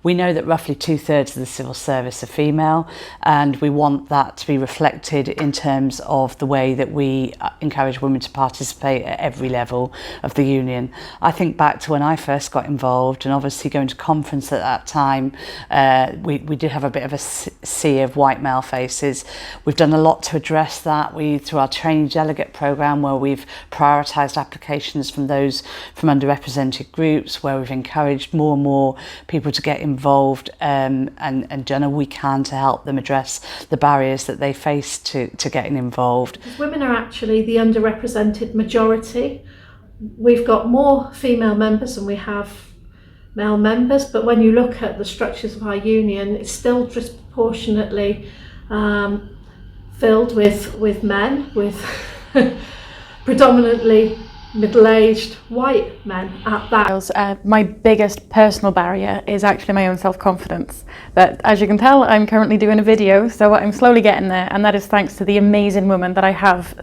We know that roughly 2/3 of the civil service are female, and we want that to be reflected in terms of the way that we encourage women to participate at every level of the union. I think back to when I first got involved, and obviously going to conference at that time, we did have a bit of a sea of white male faces. We've done a lot to address that. Through our training delegate programme, where we've prioritised applications from those from underrepresented groups, where we've encouraged more and more people to get involved and done all we can to help them address the barriers that they face to getting involved. Women are actually the underrepresented majority. We've got more female members than we have male members, but when you look at the structures of our union, it's still disproportionately filled with men, with predominantly middle-aged white men at that. My biggest personal barrier is actually my own self-confidence. But as you can tell, I'm currently doing a video, so I'm slowly getting there, and that is thanks to the amazing women that I have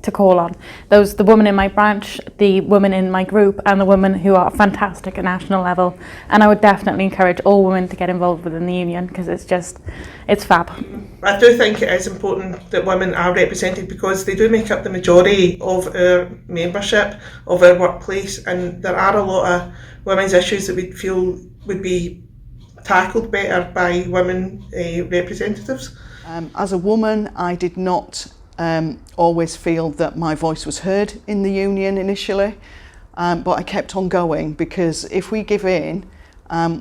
to call on. The women in my branch, the women in my group, and the women who are fantastic at national level. And I would definitely encourage all women to get involved within the union, because it's fab. I do think it is important that women are represented, because they do make up the majority of our membership, of our workplace, and there are a lot of women's issues that we feel would be tackled better by women representatives. As a woman, I did not always feel that my voice was heard in the union initially, but I kept on going, because if we give in,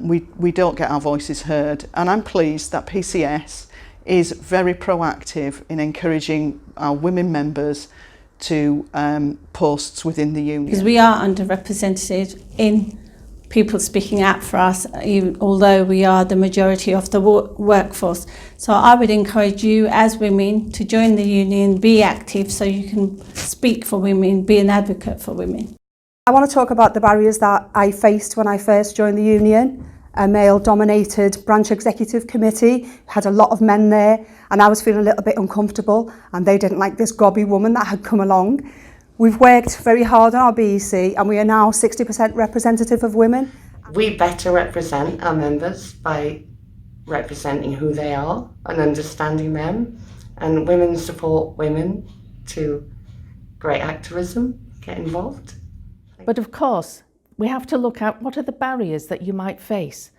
we don't get our voices heard. And I'm pleased that PCS is very proactive in encouraging our women members to posts within the union. Because we are underrepresented in people speaking out for us, although we are the majority of the workforce. So I would encourage you as women to join the union, be active so you can speak for women, be an advocate for women. I want to talk about the barriers that I faced when I first joined the union. A male-dominated branch executive committee, had a lot of men there, and I was feeling a little bit uncomfortable, and they didn't like this gobby woman that had come along. We've worked very hard on our BEC, and we are now 60% representative of women. We better represent our members by representing who they are and understanding them, and women support women to great activism, get involved. But of course, we have to look at what are the barriers that you might face.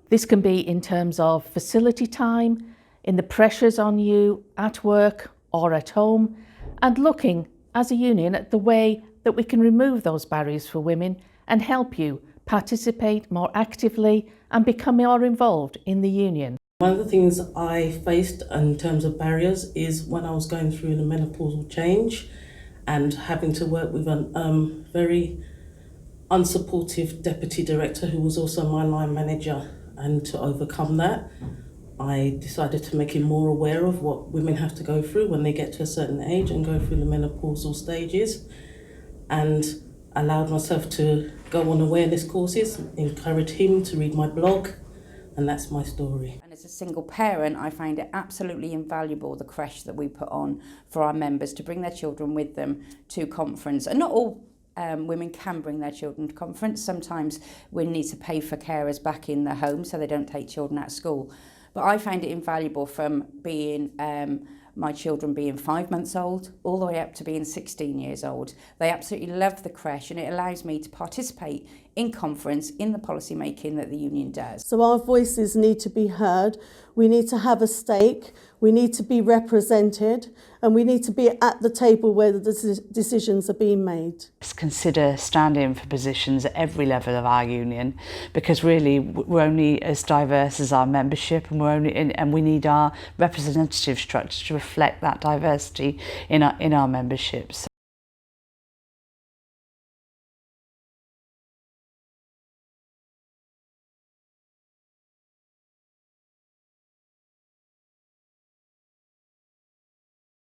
This can be in terms of facility time, in the pressures on you at work or at home, and looking as a union at the way that we can remove those barriers for women and help you participate more actively and become more involved in the union. One of the things I faced in terms of barriers is when I was going through the menopausal change and having to work with a very unsupportive deputy director who was also my line manager, and to overcome that I decided to make him more aware of what women have to go through when they get to a certain age and go through the menopausal stages, and allowed myself to go on awareness courses, encourage him to read my blog, and that's my story. And as a single parent, I find it absolutely invaluable, the creche that we put on for our members to bring their children with them to conference. And not all women can bring their children to conference. Sometimes we need to pay for carers back in the home so they don't take children out of school. But I find it invaluable from being my children being 5 months old all the way up to being 16 years old. They absolutely love the creche, and it allows me to participate in conference in the policy making that the union does. So our voices need to be heard, we need to have a stake, we need to be represented, and we need to be at the table where the decisions are being made. Consider standing for positions at every level of our union, because really we're only as diverse as our membership, and we need our representative structure to reflect that diversity in our memberships.